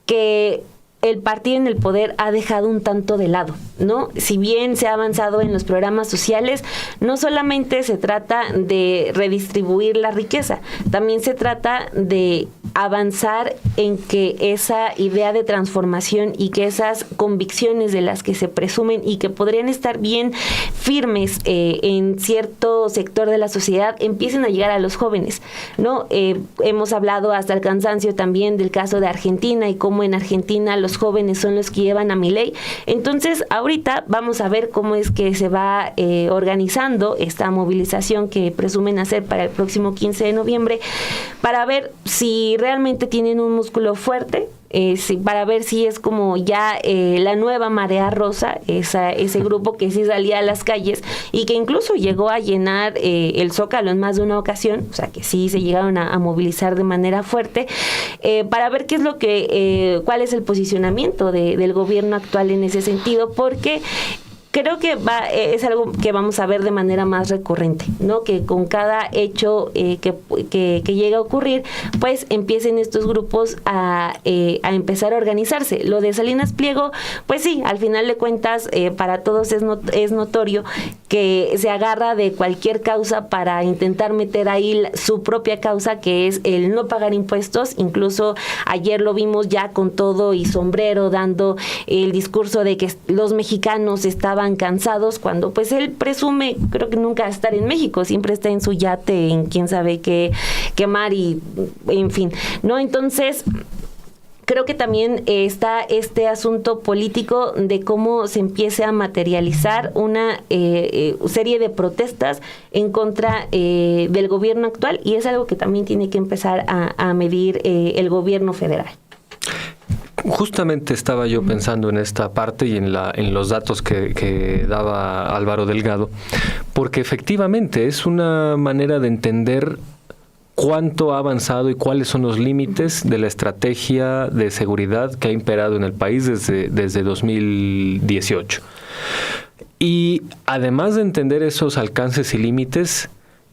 que el partido en el poder ha dejado un tanto de lado, ¿no? Si bien se ha avanzado en los programas sociales, no solamente se trata de redistribuir la riqueza, también se trata de avanzar en que esa idea de transformación y que esas convicciones de las que se presumen y que podrían estar bien firmes en cierto sector de la sociedad empiecen a llegar a los jóvenes, ¿no? Hemos hablado hasta el cansancio también del caso de Argentina y cómo en Argentina los jóvenes son los que llevan a Milei. Entonces, ahorita vamos a ver cómo es que se va organizando esta movilización que presumen hacer para el próximo 15 de noviembre, para ver si realmente tienen un músculo fuerte, para ver si es como ya la nueva marea rosa, ese grupo que sí salía a las calles y que incluso llegó a llenar el Zócalo en más de una ocasión, o sea que sí se llegaron a movilizar de manera fuerte, para ver qué es lo que, cuál es el posicionamiento del gobierno actual en ese sentido, porque creo que es algo que vamos a ver de manera más recurrente, ¿no? Que con cada hecho que llega a ocurrir, pues empiecen estos grupos a empezar a organizarse. Lo de Salinas Pliego, pues sí, al final de cuentas, para todos es notorio que se agarra de cualquier causa para intentar meter ahí su propia causa, que es el no pagar impuestos. Incluso ayer lo vimos ya con todo y sombrero dando el discurso de que los mexicanos estaban cansados, cuando pues él presume, creo que nunca estar en México, siempre está en su yate, en quién sabe qué mar y en fin, ¿no? Entonces, creo que también está este asunto político de cómo se empiece a materializar una serie de protestas en contra del gobierno actual, y es algo que también tiene que empezar a medir el gobierno federal. Justamente estaba yo pensando en esta parte y en los datos que daba Álvaro Delgado, porque efectivamente es una manera de entender cuánto ha avanzado y cuáles son los límites de la estrategia de seguridad que ha imperado en el país desde 2018. Y además de entender esos alcances y límites,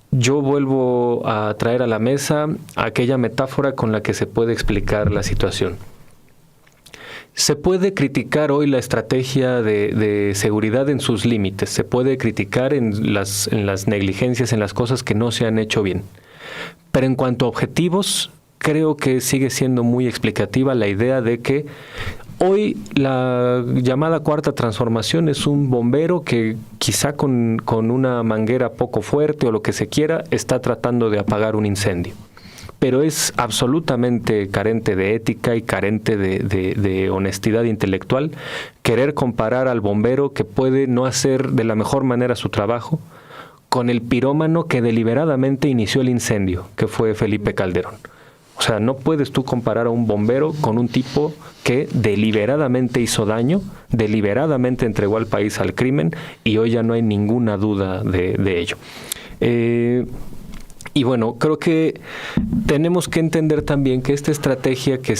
yo vuelvo a traer a la mesa aquella metáfora con la que se puede explicar la situación. Se puede criticar hoy la estrategia de seguridad en sus límites, se puede criticar en las negligencias, en las cosas que no se han hecho bien. Pero en cuanto a objetivos, creo que sigue siendo muy explicativa la idea de que hoy la llamada cuarta transformación es un bombero que quizá con una manguera poco fuerte o lo que se quiera está tratando de apagar un incendio. Pero es absolutamente carente de ética y carente de honestidad intelectual querer comparar al bombero que puede no hacer de la mejor manera su trabajo con el pirómano que deliberadamente inició el incendio, que fue Felipe Calderón. O sea, no puedes tú comparar a un bombero con un tipo que deliberadamente hizo daño, deliberadamente entregó al país al crimen, y hoy ya no hay ninguna duda de ello. Y bueno, creo que tenemos que entender también que esta estrategia que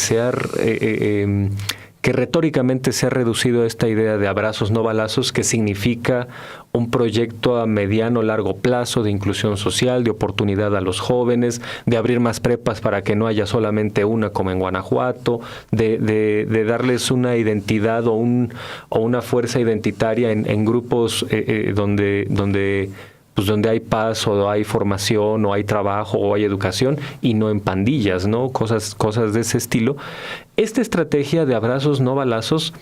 retóricamente se ha reducido a esta idea de abrazos no balazos, que significa un proyecto a mediano o largo plazo de inclusión social, de oportunidad a los jóvenes, de abrir más prepas para que no haya solamente una como en Guanajuato, de darles una identidad o una fuerza identitaria en grupos donde hay paz o hay formación o hay trabajo o hay educación, y no en pandillas, ¿no? Cosas de ese estilo. Esta estrategia de abrazos no balazos,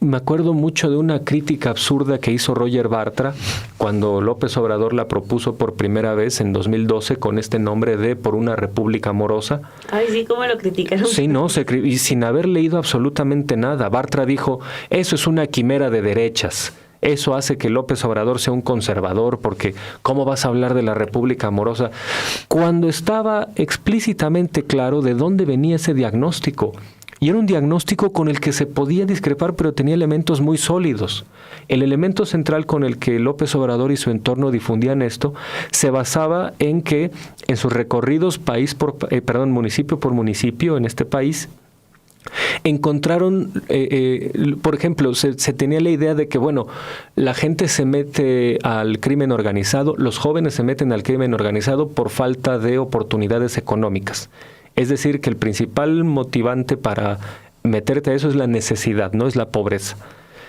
me acuerdo mucho de una crítica absurda que hizo Roger Bartra cuando López Obrador la propuso por primera vez en 2012 con este nombre de Por una República Amorosa. Ay, sí, ¿cómo lo criticaron? Sí, no, y sin haber leído absolutamente nada. Bartra dijo, eso es una quimera de derechas. Eso hace que López Obrador sea un conservador, porque ¿cómo vas a hablar de la República Amorosa? Cuando estaba explícitamente claro de dónde venía ese diagnóstico. Y era un diagnóstico con el que se podía discrepar, pero tenía elementos muy sólidos. El elemento central con el que López Obrador y su entorno difundían esto se basaba en que en sus recorridos municipio por municipio en este país, encontraron, por ejemplo, se tenía la idea de que, bueno, la gente se mete al crimen organizado, los jóvenes se meten al crimen organizado por falta de oportunidades económicas. Es decir, que el principal motivante para meterte a eso es la necesidad, no es la pobreza.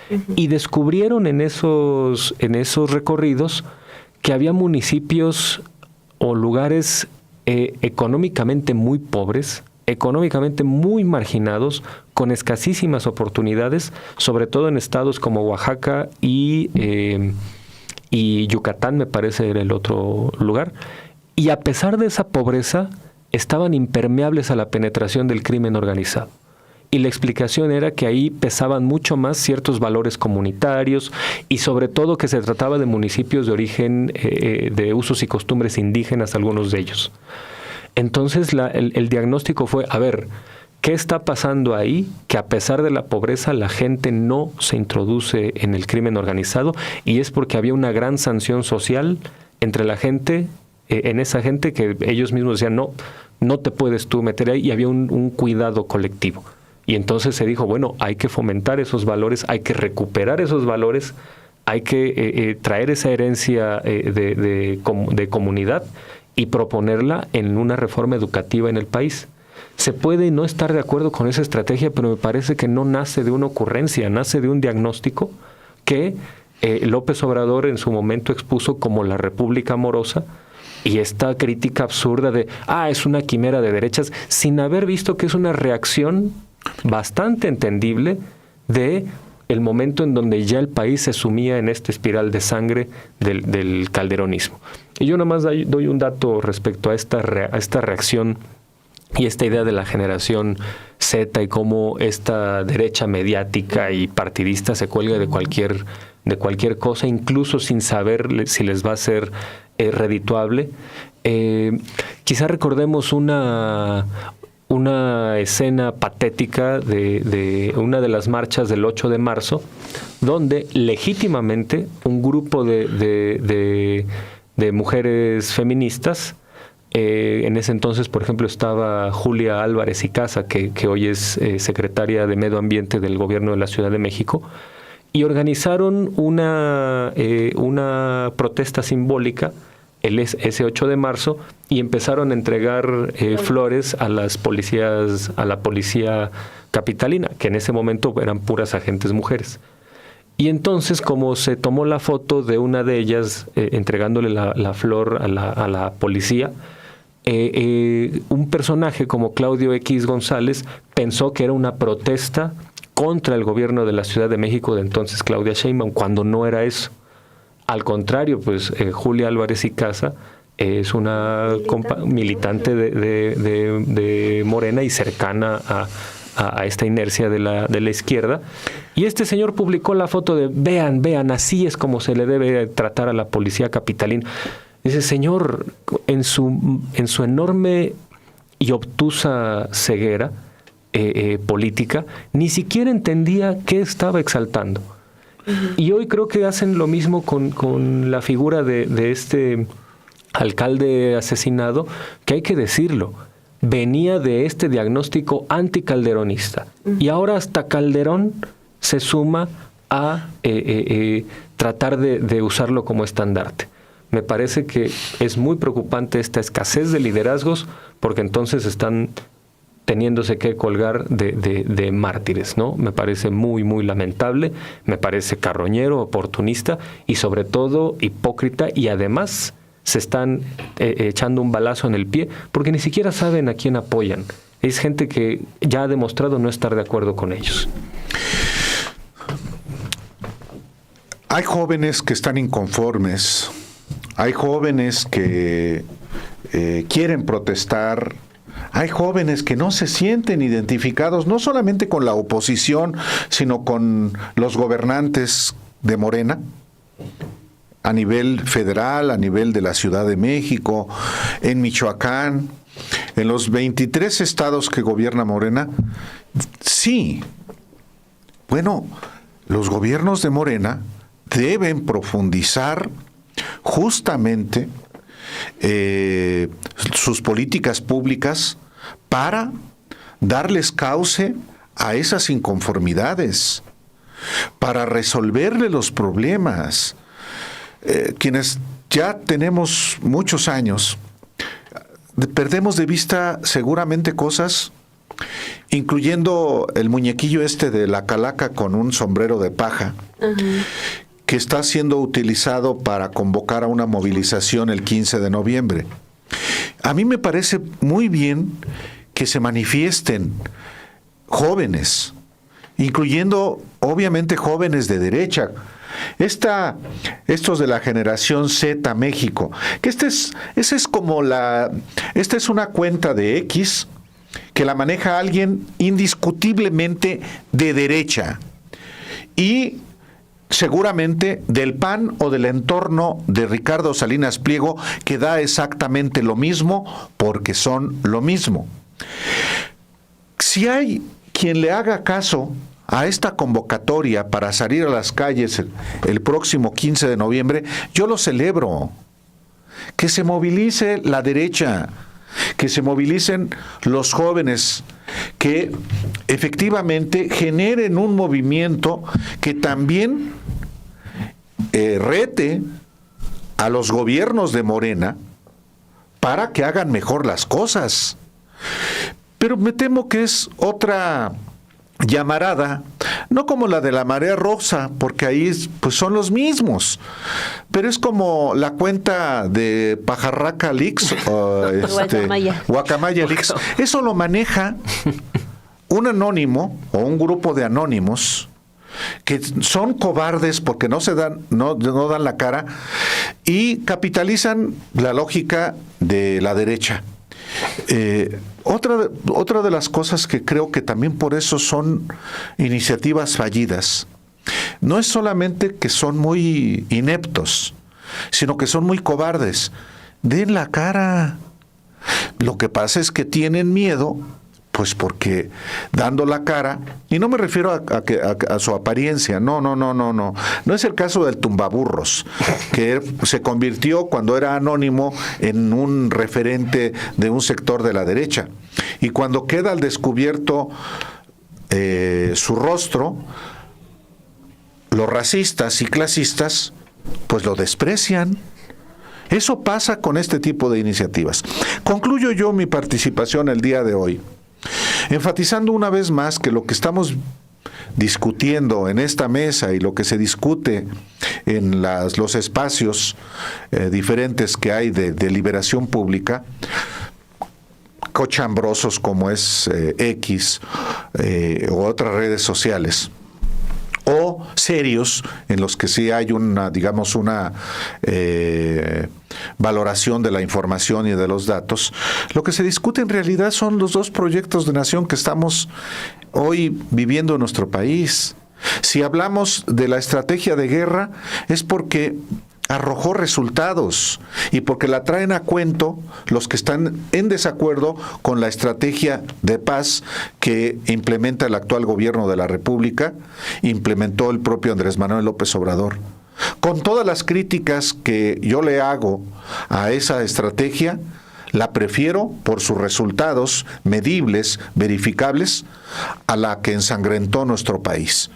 Uh-huh. Y descubrieron en esos recorridos que había municipios o lugares económicamente muy pobres, económicamente muy marginados, con escasísimas oportunidades, sobre todo en estados como Oaxaca y Yucatán, me parece era el otro lugar. Y a pesar de esa pobreza, estaban impermeables a la penetración del crimen organizado. Y la explicación era que ahí pesaban mucho más ciertos valores comunitarios, y sobre todo que se trataba de municipios de origen de usos y costumbres indígenas, algunos de ellos. Entonces el diagnóstico fue, a ver, ¿qué está pasando ahí? Que a pesar de la pobreza la gente no se introduce en el crimen organizado, y es porque había una gran sanción social entre la gente, en esa gente, que ellos mismos decían, no te puedes tú meter ahí, y había un cuidado colectivo. Y entonces se dijo, bueno, hay que fomentar esos valores, hay que recuperar esos valores, hay que traer esa herencia de comunidad y proponerla en una reforma educativa en el país. Se puede no estar de acuerdo con esa estrategia, pero me parece que no nace de una ocurrencia, nace de un diagnóstico que López Obrador en su momento expuso como la República Morosa, y esta crítica absurda de, es una quimera de derechas, sin haber visto que es una reacción bastante entendible de el momento en donde ya el país se sumía en esta espiral de sangre del calderonismo. Y yo nada más doy un dato respecto a esta reacción y esta idea de la generación Z y cómo esta derecha mediática y partidista se cuelga de cualquier cosa, incluso sin saber si les va a ser redituable. Quizá recordemos una escena patética de una de las marchas del 8 de marzo, donde legítimamente un grupo de mujeres feministas, en ese entonces, por ejemplo, estaba Julia Álvarez y Casa, que hoy es secretaria de Medio Ambiente del Gobierno de la Ciudad de México, y organizaron una protesta simbólica ese 8 de marzo y empezaron a entregar flores a la policía capitalina, que en ese momento eran puras agentes mujeres. Y entonces, como se tomó la foto de una de ellas entregándole la flor a la policía, un personaje como Claudio X González pensó que era una protesta contra el gobierno de la Ciudad de México de entonces, Claudia Sheinbaum, cuando no era eso. Al contrario, pues Julia Álvarez y Casa es una militante de Morena y cercana a esta inercia de la izquierda. Y este señor publicó la foto de vean, así es como se le debe tratar a la policía capitalina. Dice, señor, en su enorme y obtusa ceguera política, ni siquiera entendía qué estaba exaltando. Y hoy creo que hacen lo mismo con la figura de este alcalde asesinado, que hay que decirlo, venía de este diagnóstico anticalderonista. Y ahora hasta Calderón se suma a tratar de usarlo como estandarte. Me parece que es muy preocupante esta escasez de liderazgos, porque entonces están teniéndose que colgar de mártires, ¿no? Me parece muy, muy lamentable, me parece carroñero, oportunista y sobre todo hipócrita, y además se están echando un balazo en el pie porque ni siquiera saben a quién apoyan. Es gente que ya ha demostrado no estar de acuerdo con ellos. Hay jóvenes que están inconformes, hay jóvenes que quieren protestar. Hay jóvenes que no se sienten identificados no solamente con la oposición, sino con los gobernantes de Morena, a nivel federal, a nivel de la Ciudad de México, en Michoacán, en los 23 estados que gobierna Morena. Sí, bueno, los gobiernos de Morena deben profundizar justamente sus políticas públicas para darles cauce a esas inconformidades, para resolverle los problemas. Quienes ya tenemos muchos años, perdemos de vista seguramente cosas, incluyendo el muñequillo de la calaca con un sombrero de paja, que está siendo utilizado para convocar a una movilización el 15 de noviembre. A mí me parece muy bien que se manifiesten jóvenes, incluyendo obviamente jóvenes de derecha. Estos de la generación Z México, que esta es una cuenta de X que la maneja alguien indiscutiblemente de derecha y seguramente del PAN o del entorno de Ricardo Salinas Pliego, que da exactamente lo mismo porque son lo mismo. Si hay quien le haga caso a esta convocatoria para salir a las calles el próximo 15 de noviembre, yo lo celebro. Que se movilice la derecha, que se movilicen los jóvenes que efectivamente generen un movimiento que también rete a los gobiernos de Morena para que hagan mejor las cosas. Pero me temo que es otra llamarada, no como la de la Marea Rosa, porque ahí pues son los mismos, pero es como la cuenta de Pajarraca Leaks, Guacamaya Leaks. Eso lo maneja un anónimo o un grupo de anónimos que son cobardes porque no dan la cara y capitalizan la lógica de la derecha. Otra de las cosas que creo que también por eso son iniciativas fallidas, no es solamente que son muy ineptos, sino que son muy cobardes. Den la cara. Lo que pasa es que tienen miedo, pues porque dando la cara, y no me refiero a su apariencia, no es el caso del tumbaburros, que se convirtió cuando era anónimo en un referente de un sector de la derecha, y cuando queda al descubierto su rostro, los racistas y clasistas pues lo desprecian. Eso pasa con este tipo de iniciativas. Concluyo yo mi participación el día de hoy enfatizando una vez más que lo que estamos discutiendo en esta mesa y lo que se discute en los espacios diferentes que hay de deliberación pública, cochambrosos como es X o otras redes sociales, o serios en los que sí hay una valoración de la información y de los datos. Lo que se discute en realidad son los dos proyectos de nación que estamos hoy viviendo en nuestro país. Si hablamos de la estrategia de guerra es porque arrojó resultados y porque la traen a cuento los que están en desacuerdo con la estrategia de paz que implementa el actual gobierno de la República, implementó el propio Andrés Manuel López Obrador. Con todas las críticas que yo le hago a esa estrategia, la prefiero por sus resultados medibles, verificables, a la que ensangrentó nuestro país.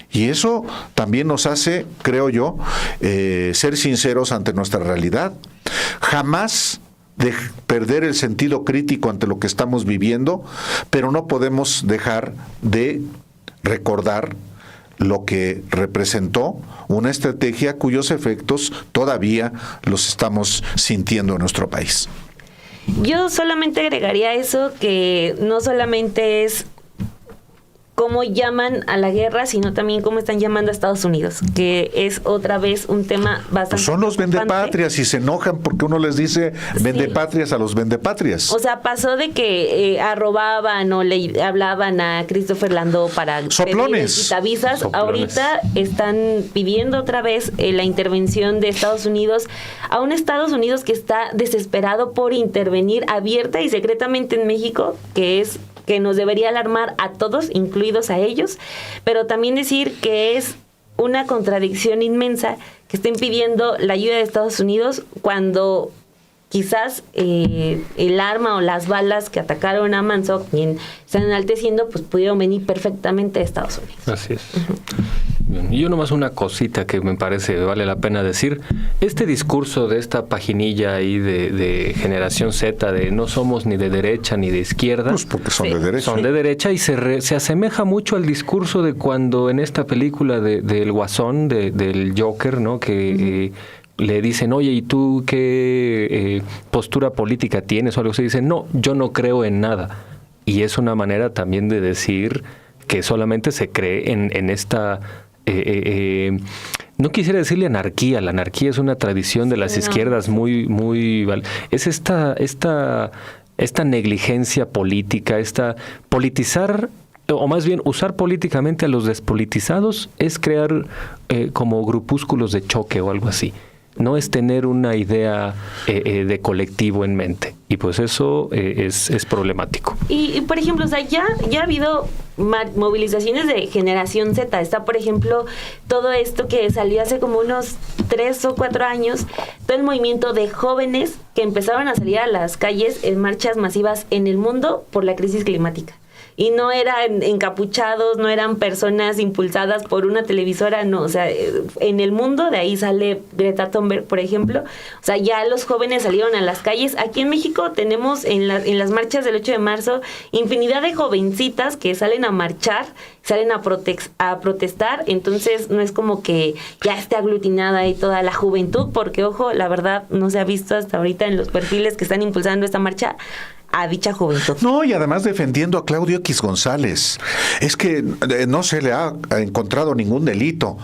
Y eso también nos hace, creo yo, ser sinceros ante nuestra realidad. Jamás de perder el sentido crítico ante lo que estamos viviendo, pero no podemos dejar de recordar lo que representó una estrategia cuyos efectos todavía los estamos sintiendo en nuestro país. Yo solamente agregaría eso, que no solamente es cómo llaman a la guerra, sino también cómo están llamando a Estados Unidos, que es otra vez un tema bastante pues son los vendepatrias y se enojan porque uno les dice vendepatrias a los vendepatrias. O sea, pasó de que arrobaban o le hablaban a Christopher Landó para soplones, quitavisas. Ahorita están pidiendo otra vez la intervención de Estados Unidos, a un Estados Unidos que está desesperado por intervenir abierta y secretamente en México, que nos debería alarmar a todos, incluidos a ellos, pero también decir que es una contradicción inmensa que estén pidiendo la ayuda de Estados Unidos cuando quizás el arma o las balas que atacaron a Manso, quien están enalteciendo, pues pudieron venir perfectamente de Estados Unidos. Así es. Bien. Y yo nomás una cosita que me parece vale la pena decir. Este discurso de esta paginilla ahí de Generación Z, de no somos ni de derecha ni de izquierda. Pues porque son de derecha. Son de derecha y se asemeja mucho al discurso de cuando en esta película del Guasón, del Joker, ¿no? Que le dicen, oye, ¿y tú qué postura política tienes? O algo así. Dicen, no, yo no creo en nada. Y es una manera también de decir que solamente se cree en esta... no quisiera decirle anarquía. La anarquía es una tradición de las izquierdas muy es esta negligencia política, esta politizar, o más bien usar políticamente a los despolitizados, es crear como grupúsculos de choque o algo así. No es tener una idea de colectivo en mente. Y pues eso es problemático. Y por ejemplo, o sea, ya ha habido movilizaciones de Generación Z. Está, por ejemplo, todo esto que salió hace como unos 3 o 4 años, todo el movimiento de jóvenes que empezaron a salir a las calles en marchas masivas en el mundo por la crisis climática. y no eran encapuchados, no eran personas impulsadas por una televisora, no, o sea, en el mundo, de ahí sale Greta Thunberg, por ejemplo, o sea, ya los jóvenes salieron a las calles. Aquí en México tenemos en las marchas del 8 de marzo infinidad de jovencitas que salen a marchar, salen a protestar, entonces no es como que ya esté aglutinada ahí toda la juventud, porque ojo, la verdad no se ha visto hasta ahorita en los perfiles que están impulsando esta marcha a dicha juventud. No, y además defendiendo a Claudio X González. Es que no se le ha encontrado ningún delito.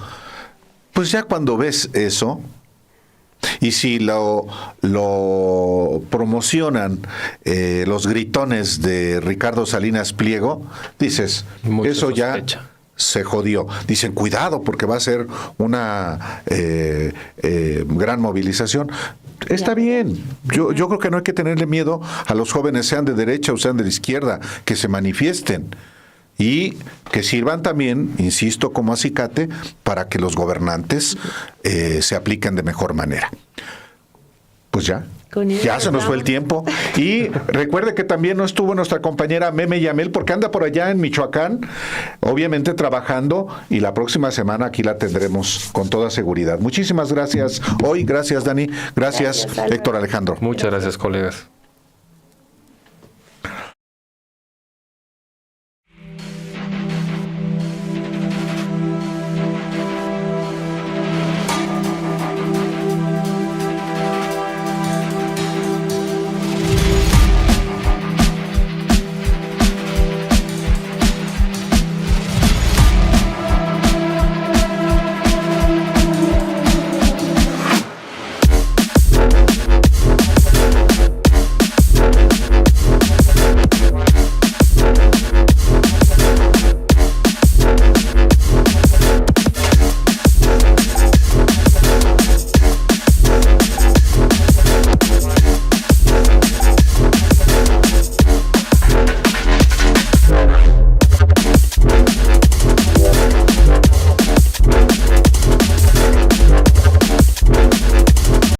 Pues ya cuando ves eso, y si lo promocionan los gritones de Ricardo Salinas Pliego, dices, Mucha eso sospecha. ya se jodió. Dicen, cuidado, porque va a ser una gran movilización. Está bien. Yo creo que no hay que tenerle miedo a los jóvenes, sean de derecha o sean de la izquierda, que se manifiesten. Y que sirvan también, insisto, como acicate para que los gobernantes se apliquen de mejor manera. Pues ya. Ya se nos fue el tiempo. Y recuerde que también no estuvo nuestra compañera Meme Yamel, porque anda por allá en Michoacán, obviamente trabajando, y la próxima semana aquí la tendremos con toda seguridad. Muchísimas gracias hoy, gracias Dani, gracias Héctor Alejandro. Muchas gracias, colegas.